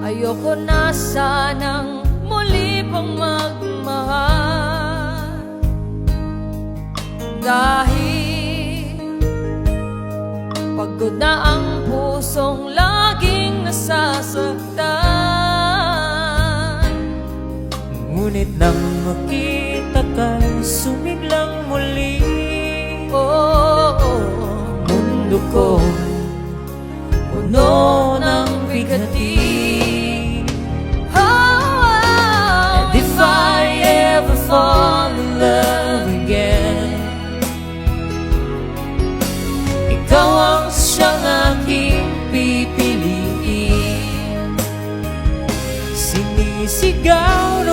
Ayoko na sanang muli pang magmahal, dahil pagod na ang pusong laging nasasaktan. Ngunit nang makita ka'y sumiglang muli, mundo ko puno ng bigati. And if I ever fall in love again, ikaw ang siyang aking pipiliin. Sinisigaw